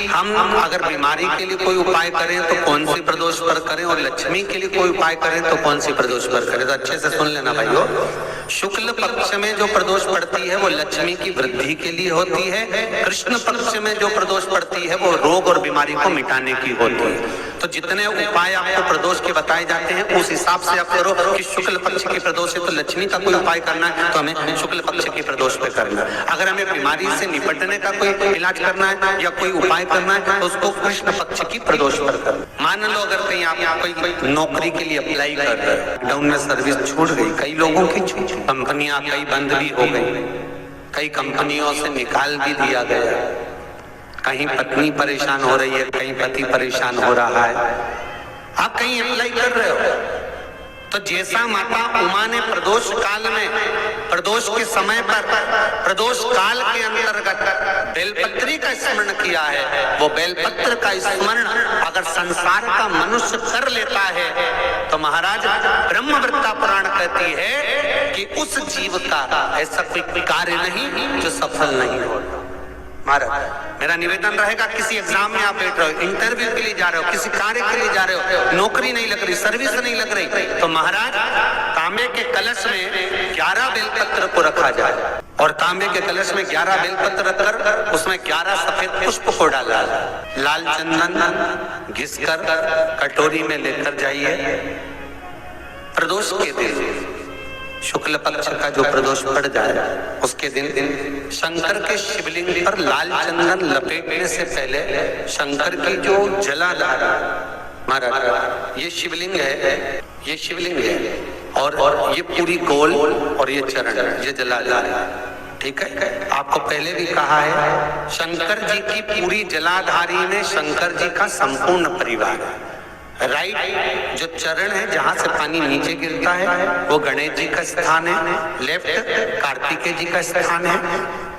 हम अगर बीमारी के लिए कोई उपाय करें तो कौन सी प्रदोष पर करें, और लक्ष्मी के लिए कोई उपाय करें तो कौन सी प्रदोष पर करें। तो अच्छे से सुन लेना भाइयों, शुक्ल पक्ष में जो प्रदोष पड़ती है वो लक्ष्मी की वृद्धि के लिए होती है, कृष्ण पक्ष में जो प्रदोष पड़ती है वो रोग और बीमारी को मिटाने की होती है। तो जितने उपाय आपको प्रदोष के बताए जाते हैं उस हिसाब से आप करो कि शुक्ल पक्ष की प्रदोष है तो लक्ष्मी का कोई उपाय करना है तो हमें शुक्ल पक्ष की प्रदोष पे करना है। अगर हमें बीमारी से निपटने का कोई इलाज करना है या कोई उपाय करना है तो उसको कृष्ण पक्ष की प्रदोष पर करना। मान लो अगर कहीं आप कोई नौकरी के लिए अप्लाई कर रहे हैं, लॉकडाउन में सर्विस छूट गई, कई लोगों की कंपनियां कई बंद भी हो गई, कई कंपनियों से निकाल भी दिया गया, कहीं पत्नी परेशान हो रही है, कहीं पति परेशान हो रहा है, आप कहीं अप्लाई कर रहे हो तो जैसा माता उमा ने प्रदोष काल में, प्रदोष के समय पर, प्रदोष काल के अंतर्गत बेलपत्री का स्मरण किया है, वो बेलपत्र का स्मरण अगर संसार का मनुष्य कर लेता है तो महाराज ब्रह्मवृत्ता पुराण कहती है कि उस जीव का ऐसा कोई कार्य नहीं जो सफल नहीं होता। महाराज मेरा निवेदन रहेगा, किसी एग्जाम में आप बैठ रहे हो, इंटरव्यू के लिए जा रहे हो, किसी कार्य के लिए जा रहे हो, नौकरी नहीं लग रही, सर्विस नहीं लग रही, तो महाराज तांबे के कलश में 11 बेलपत्र को रखा जाए और तांबे के कलश में 11 बेलपत्र रखकर उसमें 11 सफेद पुष्प को डाला, लाल चंदन घिसकर कटोरी में लेकर जाइए। प्रदोष के दिन, शुक्ल पक्ष का जो प्रदोष पड़ जाए उसके दिन शंकर के शिवलिंग पर लाल चंदन लपेटने से पहले शंकर की जो जलाधार, महाराज ये शिवलिंग है, ये शिवलिंग है और ये पूरी गोल और ये चरण, ये जलाधार, ठीक है। आपको पहले भी कहा है शंकर जी की पूरी जलाधारी में शंकर जी का संपूर्ण परिवार है। राइट जो चरण है जहां से पानी नीचे गिरता है वो गणेश जी का स्थान है, लेफ्ट कार्तिकेय जी का स्थान है,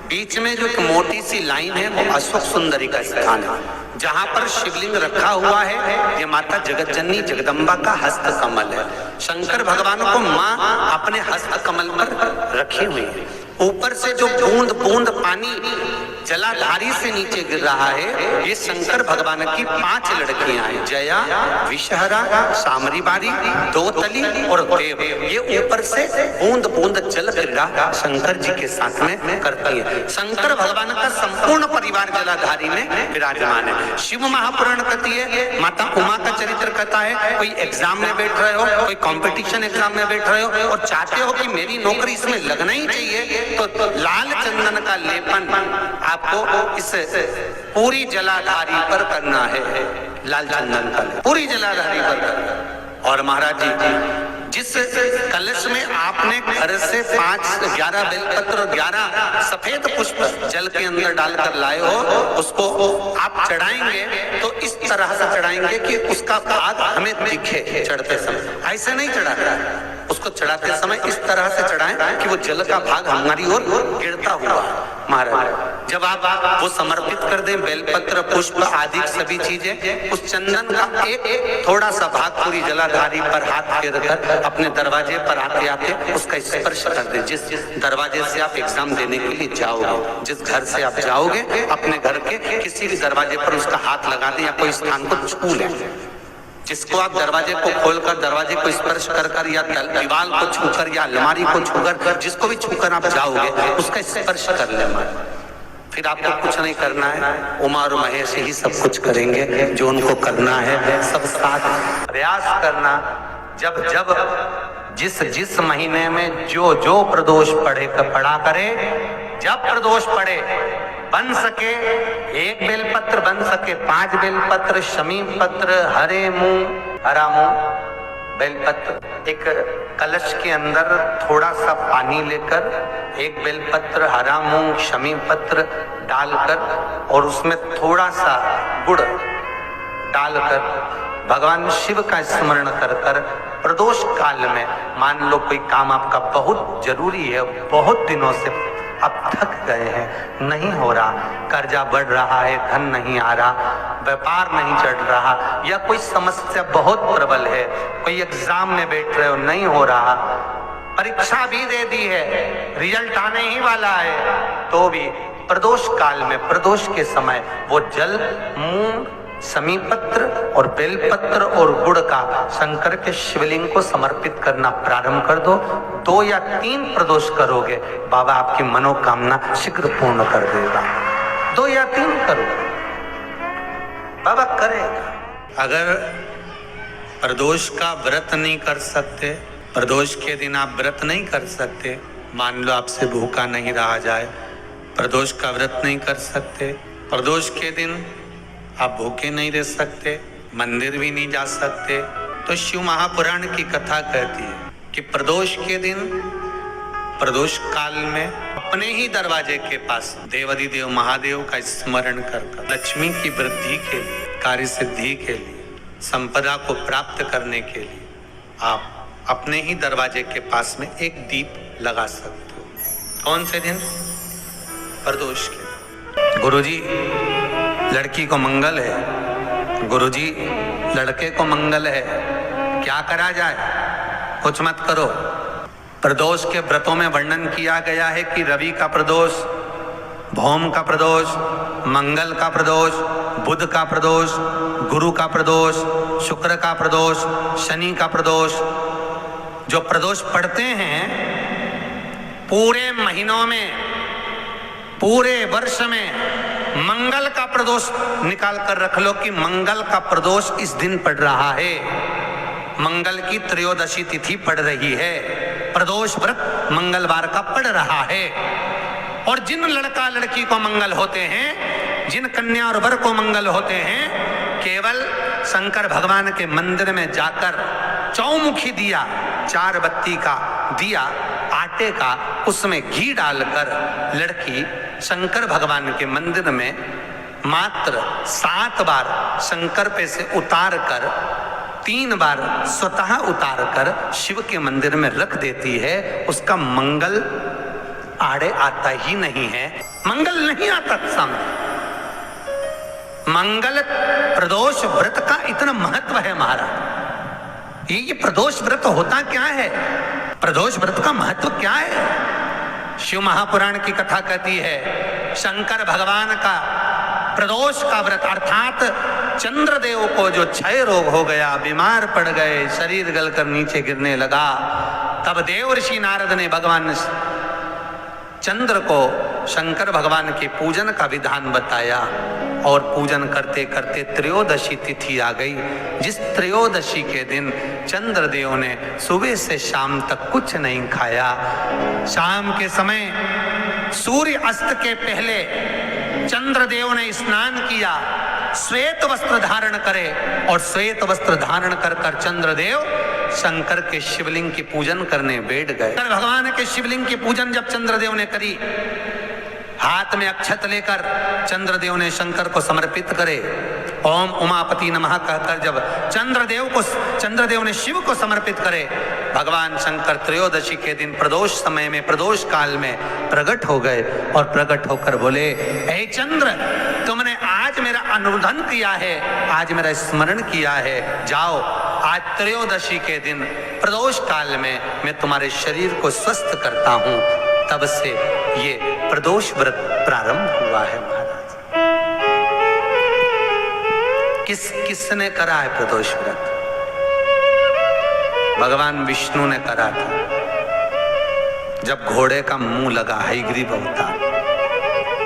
बीच में जो एक मोटी सी लाइन है वो अशोक सुंदरी का स्थान है। जहां पर शिवलिंग रखा हुआ है ये माता जगतजननी जगदम्बा का हस्त कमल है। शंकर भगवान को माँ अपने हस्त कमल पर रखी हुई है। ऊपर से जो बूंद बूंद पानी जलाधारी से नीचे गिर रहा है ये शंकर भगवान की 5 लड़कियां हैं, जया, विषहरा, सामरीबारी, दोतली और देव। ये ऊपर से बूंद बूंद जल क्रीड़ा शंकर जी के साथ में करती है। शंकर भगवान का संपूर्ण परिवार जलाधारी में विराजमान है। शिव महापुराण कहती है, माता उमा का चरित्र कहता है, कोई एग्जाम में बैठ रहे हो, कोई कंपटीशन एग्जाम में बैठ रहे हो और चाहते हो कि मेरी नौकरी इसमें लगना ही चाहिए तो लाल चंदन का लेपन आपको इस पूरी जलाधारी पर करना है, लाल चंदन का पूरी जलाधारी पर करना। और महाराज जी जिस कलश में आपने घर से 11 बेलपत्र और 11 सफेद पुष्प जल के अंदर डालकर लाए हो उसको आप चढ़ाएंगे तो इस तरह से चढ़ाएंगे कि उसका भाग हमें दिखे चढ़ते समय, ऐसे नहीं चढ़ाना, उसको चढ़ाते समय इस तरह से चढ़ाएं कि वो जल का भाग हमारी ओर गिरता हुआ। महाराज जब आप वो समर्पित कर दें बेलपत्र पुष्प आदि सभी चीजें, उस चंदन का एक थोड़ा सा भाग पूरी जलाधारी पर हाथ फेर कर अपने दरवाजे पर आते आते उसका स्पर्श कर दें। जिस दरवाजे से आप एग्जाम देने के लिए जाओगे, जिस घर से आप जाओगे अपने घर के किसी भी दरवाजे पर उसका हाथ लगा दें या कोई स्थान को छू लें। जिसको आप दरवाजे को खोलकर दरवाजे को स्पर्श कर या दीवार को छूकर या अलमारी को छूकर जिसको भी छूकर आप जाओगे उसका स्पर्श कर लेना। फिर आपको कुछ नहीं करना है, उमा और महेश ही सब कुछ करेंगे जो उनको करना है। सब साथ प्रयास करना, जब जब जिस महीने में जो प्रदोष पड़ा करे, जब प्रदोष पड़े बन सके 1 बेलपत्र, बन सके 5 बेलपत्र, शमी पत्र, हरा मुंह बेलपत्र, एक कलश के अंदर थोड़ा सा पानी लेकर 1 बेलपत्र, हरा मूंग, शमी पत्र डालकर और उसमें थोड़ा सा गुड़ डालकर भगवान शिव का स्मरण कर कर प्रदोष काल में, मान लो कोई काम आपका बहुत जरूरी है, बहुत दिनों से अब थक गए हैं, नहीं हो रहा, कर्जा बढ़ रहा है, धन नहीं आ रहा, व्यापार नहीं चढ़ रहा, या कोई समस्या बहुत प्रबल है, कोई एग्जाम में बैठ रहे हो नहीं हो रहा, परीक्षा भी दे दी है, रिजल्ट आने ही वाला है, तो भी प्रदोष काल में, प्रदोष के समय वो जल मूंग, समीपत्र और बेलपत्र और गुड़ का शंकर के शिवलिंग को समर्पित करना प्रारंभ कर दो। 2 या 3 प्रदोष करोगे, बाबा आपकी मनोकामना शीघ्र पूर्ण कर देगा। 2 या 3 करो, बाबा करेगा। अगर प्रदोष का व्रत नहीं कर सकते, प्रदोष के दिन आप व्रत नहीं कर सकते, मान लो आपसे भूखा नहीं रहा जाए, प्रदोष का व्रत नहीं कर सकते, प्रदोष के दिन आप भूखे नहीं रह सकते, मंदिर भी नहीं जा सकते, तो शिव महापुराण की कथा कहती है कि प्रदोष के दिन, प्रदोष काल में अपने ही दरवाजे के पास देवाधिदेव महादेव का स्मरण कर लक्ष्मी की वृद्धि के लिए, कार्य सिद्धि के लिए, संपदा को प्राप्त करने के लिए आप अपने ही दरवाजे के पास में एक दीप लगा सकते हो। कौन से दिन? प्रदोष के दिन। गुरुजी लड़की को मंगल है, गुरुजी लड़के को मंगल है, क्या करा जाए? कुछ मत करो। प्रदोष के व्रतों में वर्णन किया गया है कि रवि का प्रदोष, भौम का प्रदोष, मंगल का प्रदोष, बुध का प्रदोष, गुरु का प्रदोष, शुक्र का प्रदोष, शनि का प्रदोष। जो प्रदोष पड़ते हैं पूरे महीनों में, पूरे वर्ष में, मंगल का प्रदोष निकाल कर रख लो कि मंगल का प्रदोष इस दिन पड़ रहा है, मंगल की त्रयोदशी तिथि पड़ रही है, प्रदोष व्रत मंगलवार का पड़ रहा है। और जिन लड़का लड़की को मंगल होते हैं, जिन कन्या और वर को मंगल होते हैं, केवल शंकर भगवान के मंदिर में जाकर चौमुखी दिया, 4 बत्ती का दिया आटे का, उसमें घी डालकर लड़की शंकर भगवान के मंदिर में मात्र 7 बार शंकर पे से उतार कर, 3 बार स्वतः उतार कर शिव के मंदिर में रख देती है। उसका मंगल आड़े आता ही नहीं है, मंगल नहीं आता सामने। मंगल प्रदोष व्रत का इतना महत्व है महाराज। ये प्रदोष व्रत होता क्या है? प्रदोष व्रत का महत्व क्या है? शिव महापुराण की कथा कहती है शंकर भगवान का प्रदोष का व्रत, अर्थात चंद्रदेव को जो क्षय रोग हो गया, बीमार पड़ गए, शरीर गलकर नीचे गिरने लगा, तब देव ऋषि नारद ने भगवान चंद्र को शंकर भगवान के पूजन का विधान बताया। और पूजन करते करते त्रयोदशी तिथि आ गई, जिस त्रयोदशी के दिन चंद्रदेव ने सुबह से शाम तक कुछ नहीं खाया। शाम के समय सूर्य अस्त के पहले चंद्रदेव ने स्नान किया, श्वेत वस्त्र धारण करे, और श्वेत वस्त्र धारण कर कर चंद्रदेव शंकर के शिवलिंग की पूजन करने बैठ गए। भगवान के शिवलिंग की पूजन जब चंद्रदेव ने करी, हाथ में अक्षत लेकर चंद्रदेव ने शंकर को समर्पित करे, ओम उमापति नमः कहकर जब चंद्रदेव ने शिव को समर्पित करे, भगवान शंकर त्रयोदशी के दिन प्रदोष समय में, प्रदोष काल में प्रकट हो गए और प्रकट होकर बोले, हे चंद्र, तुमने आज मेरा अनुरोधन किया है, आज मेरा स्मरण किया है, जाओ आज त्रयोदशी के दिन प्रदोष काल में मैं तुम्हारे शरीर को स्वस्थ करता हूं। तब से ये प्रदोष व्रत प्रारंभ हुआ है महाराज। किसने करा है प्रदोष व्रत? भगवान विष्णु ने करा था। जब घोड़े का मुंह लगा, हयग्रीव अवतार,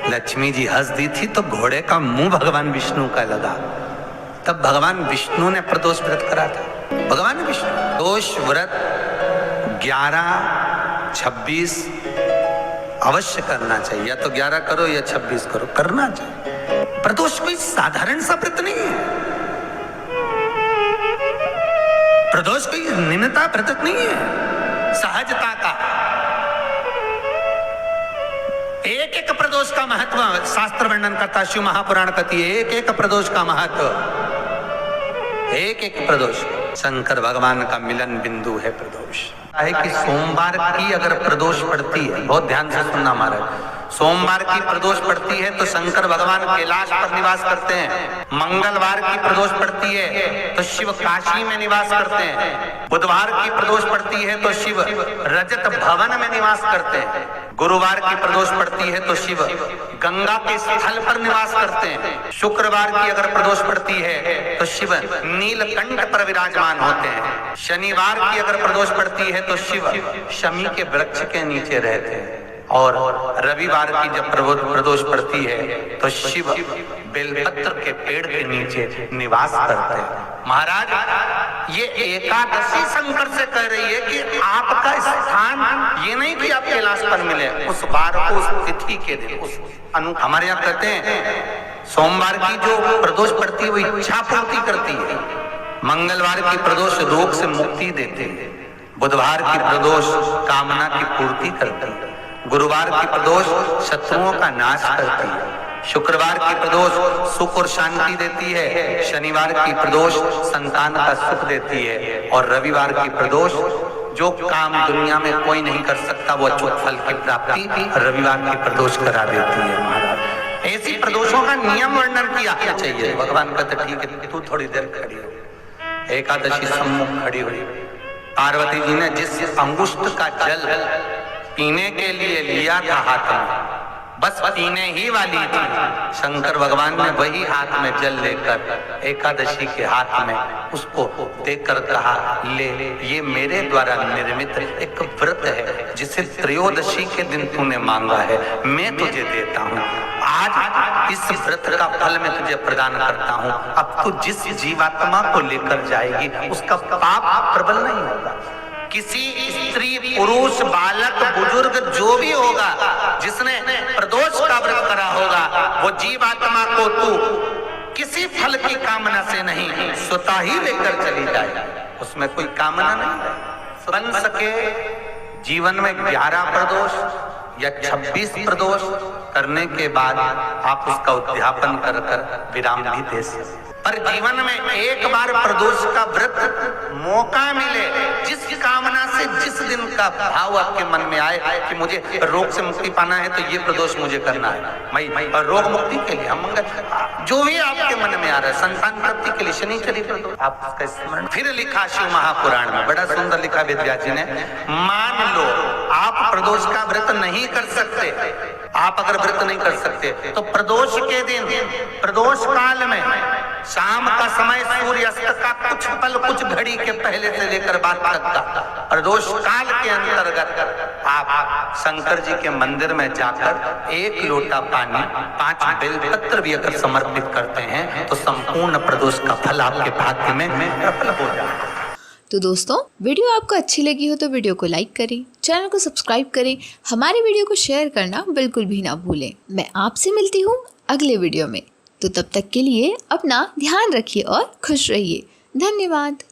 लक्ष्मी जी हंस दी थी तो घोड़े का मुंह भगवान विष्णु का लगा, तब भगवान विष्णु ने प्रदोष व्रत करा था। भगवान विष्णु प्रदोष व्रत 11, 26 अवश्य करना चाहिए, या तो 11 करो या 26 करो, करना चाहिए। प्रदोष कोई साधारण सा व्रत नहीं है, प्रदोष कोई निम्नता व्रत नहीं है, सहजता का। एक एक प्रदोष का महत्व शास्त्र वर्णन करता, शिव महापुराण कहती है एक एक प्रदोष का महत्व, एक एक प्रदोष शंकर भगवान का मिलन बिंदु है प्रदोष। है कि सोमवार की अगर प्रदोष पड़ती है, बहुत ध्यान से सुनना महाराज, सोमवार की प्रदोष पड़ती है तो शंकर भगवान कैलाश पर निवास करते हैं। मंगलवार की प्रदोष पड़ती है तो शिव काशी में निवास करते हैं। बुधवार की प्रदोष पड़ती है तो शिव रजत भवन में निवास करते हैं। गुरुवार की प्रदोष पड़ती है तो शिव गंगा के स्थल पर निवास करते हैं। शुक्रवार की अगर प्रदोष पड़ती है तो शिव नीलकंठ पर विराजमान होते हैं। शनिवार की अगर प्रदोष पड़ती है तो शिव शमी के वृक्ष के नीचे रहते हैं। और रविवार की जब प्रदोष पड़ती है तो शिव बेलपत्र के पेड़ के नीचे निवास करते हैं। महाराज, ये एकादशी शंकर से कह रही है कि आपका स्थान ये नहीं कि आप कैलाश पर मिले, उस बार को, उस तिथि के दिन, उस हमारे यहाँ कहते हैं सोमवार की जो प्रदोष पड़ती है वो इच्छा पूर्ति करती है। मंगलवार की प्रदोष रोग से मुक्ति देते हैं। बुधवार की प्रदोष कामना की पूर्ति करती है। गुरुवार की प्रदोष शत्रुओं का नाश करती है। शुक्रवार की प्रदोष सुख और शांति देती है। शनिवार की प्रदोष संतान का सुख देती है। और रविवार की प्रदोष जो काम दुनिया में कोई नहीं कर सकता वो अचूक फल की प्राप्ति रविवार की प्रदोष करा देती है। महाराज, ऐसी प्रदोषों का नियम वर्णन किया चाहिए। भगवान कहते ठीक है, तू थोड़ी देर खड़ी हो। एकादशी सम्मुख खड़ी हुई। पार्वती जी ने जिस अंगुष्ठ का जल पीने के लिए लिया था हाथ में, बस पीने ही वाली थी, शंकर भगवान ने वही हाथ में जल लेकर एकादशी के हाथ में उसको देकर कहा, ले, ये मेरे द्वारा निर्मित एक व्रत है जिसे त्रयोदशी के दिन तूने मांगा है, मैं तुझे देता हूँ। आज इस व्रत का फल मैं तुझे प्रदान करता हूँ। अब तू जिस जीवात्मा को लेकर जाएगी उसका पाप प्रबल नहीं होगा। किसी स्त्री, पुरुष, बालक, बुजुर्ग जो भी होगा जिसने प्रदोष का व्रत करा होगा, वो जीवात्मा को तू किसी फल की कामना से नहीं, स्वतः ही लेकर चली जाए। उसमें कोई कामना नहीं। बन सके जीवन में 11 प्रदोष या 26 प्रदोष करने के बाद आप उसका उद्यापन कर विराम भी दे सकते। पर जीवन में एक बार प्रदोष का व्रत मौका मिले, जिस कामना से जिस दिन का भाव आपके मन में आए कि मुझे रोग से मुक्ति पाना है तो ये प्रदोष मुझे करना है, मैं रोग मुक्ति के लिए, हम जो भी आपके मन में आ रहा है, संतान प्राप्ति के लिए शनिचरी प्रदोष, आप उसका स्मरण। फिर लिखा शिव महापुराण में, बड़ा सुंदर लिखा वेदव्यास जी ने, मान लो आप प्रदोष का व्रत नहीं कर सकते, आप अगर व्रत नहीं कर सकते तो प्रदोष के दिन, प्रदोष काल में शाम का समय सूर्यास्त का कुछ पल, कुछ घड़ी के पहले से लेकर बाद तक का प्रदोष काल के अंतर्गत आप शंकर जी के मंदिर में जाकर 1 लोटा पानी, 5 बेलपत्र भी अगर समर्पित करते हैं तो संपूर्ण प्रदोष का फल आपके भाग्य में प्रबल हो जाएगा। तो दोस्तों, वीडियो आपको अच्छी लगी हो तो वीडियो को लाइक करें, चैनल को सब्सक्राइब करें, हमारी वीडियो को शेयर करना बिल्कुल भी ना भूलें। मैं आपसे मिलती हूँ अगले वीडियो में, तो तब तक के लिए अपना ध्यान रखिए और खुश रहिए। धन्यवाद।